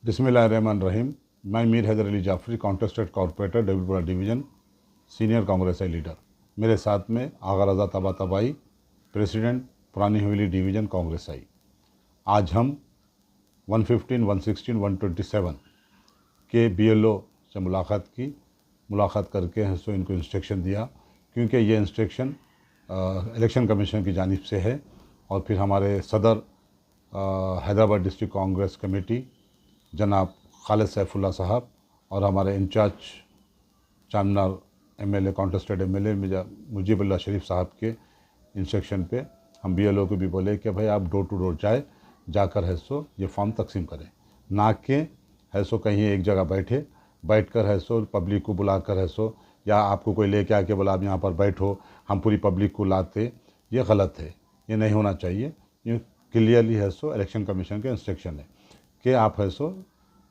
बिस्मिल्लाहिर्रहमानिर्रहीम। मैं Mir Haider Ali Jafri, contested corporator, Dabalpura division, senior Congress leader. मेरे साथ में आगा रज़ा तबातबाई, प्रेसिडेंट, पुरानी हवेली डिवीज़न कांग्रेस आई। आज हम 115, 116, 127 के BLO से मुलाकात करके हैं, सो इनको इंस्ट्रक्शन दिया, क्योंकि ये इंस्ट्रक्शन इलेक्शन कमीशन की जानिब से है। और फिर हमारे सदर हैदराबाद डिस्ट्रिक्ट कांग्रेस कमेटी जनाब खालिद सैफुल्ला साहब और हमारे in-charge Charminar MLA, contested MLA Mujeebullah Sharif साहब के इंस्ट्रक्शन पे हम BLO को भी बोले कि भाई आप डोर टू डोर जाकर है सो ये फॉर्म तकसीम करें, ना कि है सो कहीं एक जगह बैठकर है सो पब्लिक को बुलाकर है सो, या आपको कोई लेके आके बोला आप यहाँ पर बैठो, हम पूरी पब्लिक को लाते। ये गलत है, ये नहीं होना चाहिए। ये क्लियरली है सो इलेक्शन कमीशन के इंस्ट्रक्शन है कि आप है सो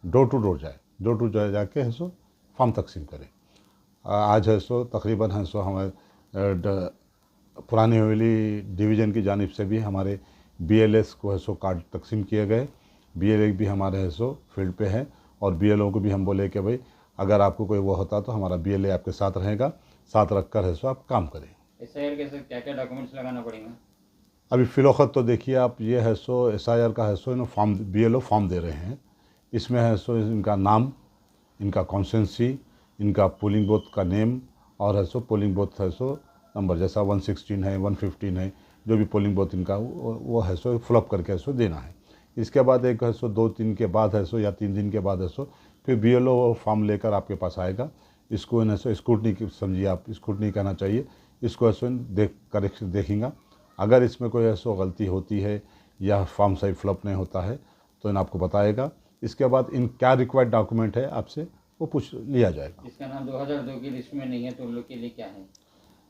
डोर टू डोर जाके है सो फॉर्म तकसीम करें। आज है सो तकरीबन है सो हमारे पुरानी हवेली डिवीज़न की जानिब से भी हमारे BLS को है सो कार्ड तकसीम किए गए। BLA भी हमारे है सो फील्ड पे है, और BLO को भी हम बोले कि भाई अगर आपको कोई वो होता तो हमारा BLA आपके साथ रहेगा, साथ रखकर है सो आप काम करें। SIR के क्या क्या डॉक्यूमेंट्स लगाना पड़ेगा? अभी फ़िलौखत तो देखिए आप, ये है सो SIR का है सो इन्होंने फॉर्म BLO फॉर्म दे रहे हैं। इसमें है सो इनका नाम, इनका कॉन्स्टिट्यूंसी, इनका पोलिंग बूथ का नेम, और है सो पोलिंग बूथ है सो नंबर, जैसा 116 है, 115 है, जो भी पोलिंग बूथ इनका वो है सो फिलअप करके है सो देना है। इसके बाद एक है सो 2-3 के बाद है सो, या 3 दिन के बाद है सो फिर BLO वो फॉर्म लेकर आपके पास आएगा। इसको है सो स्क्रूटनी समझिए आप, स्क्रूटनी कहना चाहिए इसको, है सो देखेंगे। अगर इसमें कोई ऐसा गलती होती है या फॉर्म सही फिलअप नहीं होता है तो इन आपको बताएगा। इसके बाद इन क्या रिक्वायर्ड डॉक्यूमेंट है आपसे वो पूछ लिया जाएगा। जिसका नाम 2002 की लिस्ट में नहीं है तो उन लोग के लिए क्या है?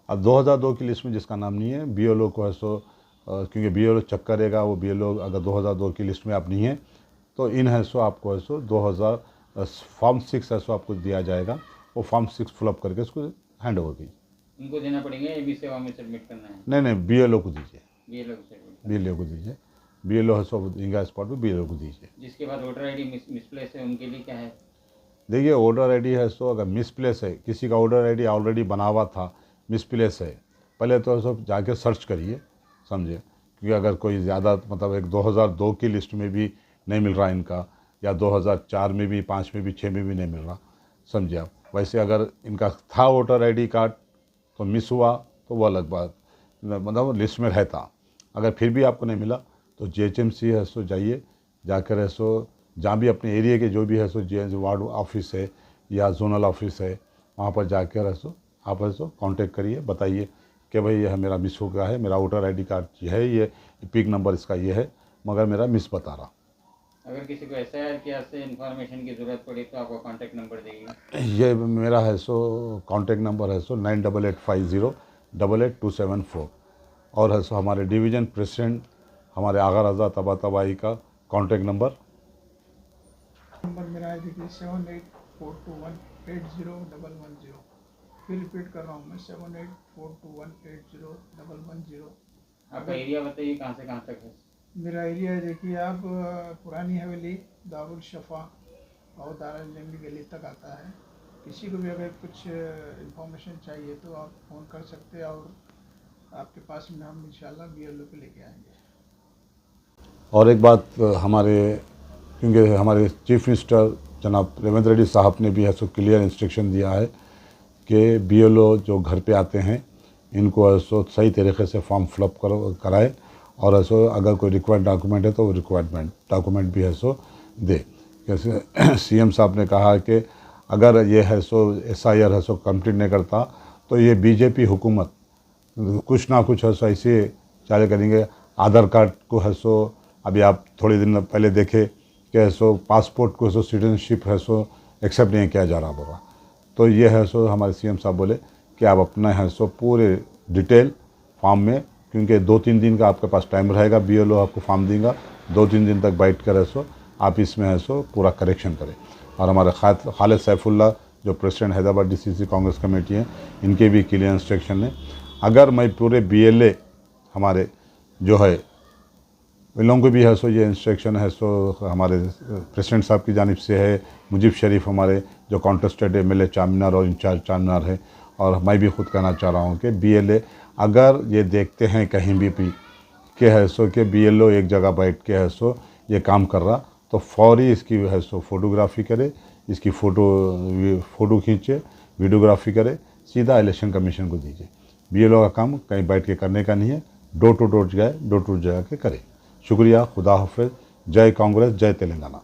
अब 2002 की लिस्ट में जिसका नाम नहीं है, BLO को है सो क्योंकि BLO चेक करेगा, वो BLO अगर 2002 की लिस्ट में आप नहीं है तो इन है सो आपको है सो 2000 फॉर्म 6 है सो आपको दिया जाएगा। वो फॉर्म 6 फिलअप करके उसको हैंड ओवर कीजिए। उनको देना पड़ेगा या भी सेवा में सबमिट करना है? नहीं, BLO को दीजिए। BLO को सबमिट BLO को दीजिए। BLO है सो इंगा स्पॉट पर BLO को दीजिए। जिसके बाद वोटर ID मिसप्लेस है उनके लिए क्या है? देखिए वोटर ID है सो अगर मिसप्लेस है, किसी का वोटर ID ऑलरेडी बना हुआ था, मिसप्लेस है, पहले तो सब जाके सर्च करिए, समझे, क्योंकि अगर कोई ज़्यादा मतलब एक 2002 की लिस्ट में भी नहीं मिल रहा इनका, या 2004 में भी, 5 में भी, 6 में भी नहीं मिल रहा, समझे आप। वैसे अगर इनका था वोटर ID कार्ड तो मिस हुआ तो वो अलग बात, मतलब लिस्ट में रहता। अगर फिर भी आपको नहीं मिला तो GHMC है सो जाइए, जाकर है सो जहाँ भी अपने एरिया के जो भी है सो वार्ड ऑफिस है या जोनल ऑफिस है, वहाँ पर जाकर है सो आप है सो कांटेक्ट करिए, बताइए कि भाई यह मेरा मिस हो गया है, मेरा वोटर ID कार्ड ये है, ये पिक नंबर इसका ये है, मगर मेरा मिस बता रहा। अगर किसी को SIR की से इन्फॉर्मेशन की ज़रूरत पड़ी तो आपको कॉन्टैक्ट नंबर देगी? ये मेरा है सो कॉन्टेक्ट नंबर है सो 9885088274, और है सो हमारे डिवीज़न प्रेसिडेंट हमारे आगा रज़ा तबातबाई का कॉन्टेक्ट नंबर मेरा है, देखिए 7842180110। फिर रिपीट कर रहा हूँ मैं, 7842180110। आपका एरिया बताइए कहाँ से कहाँ तक है? मेरा एरिया है, देखिए आप पुरानी हवेली, दारुल शफा और दारुल जंगी गली तक आता है। किसी को भी अगर कुछ इंफॉर्मेशन चाहिए तो आप फ़ोन कर सकते हैं, और आपके पास में हम इंशाल्लाह BLO पे लेके आएंगे। और एक बात हमारे, क्योंकि हमारे चीफ मिनिस्टर जनाब रेवंत रेड्डी साहब ने भी ऐसा क्लियर इंस्ट्रक्शन दिया है कि BLO जो घर पे आते हैं इनको ऐसो सही तरीके से फॉर्म फिलअप कराए, और ऐसो अगर कोई रिक्वायर्ड डॉक्यूमेंट है तो वो रिक्वायर्ड डॉक्यूमेंट भी है सो दे। जैसे CM साहब ने कहा कि अगर ये है सो SIR है सो कंप्लीट नहीं करता तो ये BJP हुकूमत कुछ ना कुछ है सो ऐसे चाले करेंगे। आधार कार्ड को है सो अभी आप थोड़े दिन पहले देखे कि सो पासपोर्ट को सो सिटीजनशिप है सो एक्सेप्ट नहीं किया जा रहा बोला, तो ये है सो हमारे CM साहब बोले कि आप अपना है सो पूरे डिटेल फॉर्म में, क्योंकि 2-3 दिन का आपके पास टाइम रहेगा, BLO आपको फॉर्म देगा, 2-3 दिन तक बैठ कर है सो आप इसमें है सो पूरा करेक्शन करें। और हमारे खालिद सैफुल्ला जो president Hyderabad DCC Congress committee है, इनके भी क्लियर इंस्ट्रक्शन है। अगर मैं पूरे BLA हमारे जो है इन लोगों को भी है सो ये इंस्ट्रक्शन है सो हमारे प्रेसिडेंट साहब की जानिब से है। मुजीब शरीफ हमारे जो कॉन्टेस्टेड एमएलए चारमीनार और इंचार्ज चारमीनार है, और मैं भी खुद कहना चाह रहा हूँ कि बीएलए अगर ये देखते हैं कहीं भी कि है सो कि बीएलओ एक जगह बैठ के है सो ये काम कर रहा, तो फौरी इसकी है सो फोटोग्राफी करे, इसकी फ़ोटो खींचे, वीडियोग्राफी करे, सीधा इलेक्शन कमीशन को दीजिए। बीएलओ का काम कहीं बैठ के करने का नहीं है, डोर टू डोर जा के करे। शुक्रिया, खुदा हाफिज़, जय कांग्रेस, जय तेलंगाना।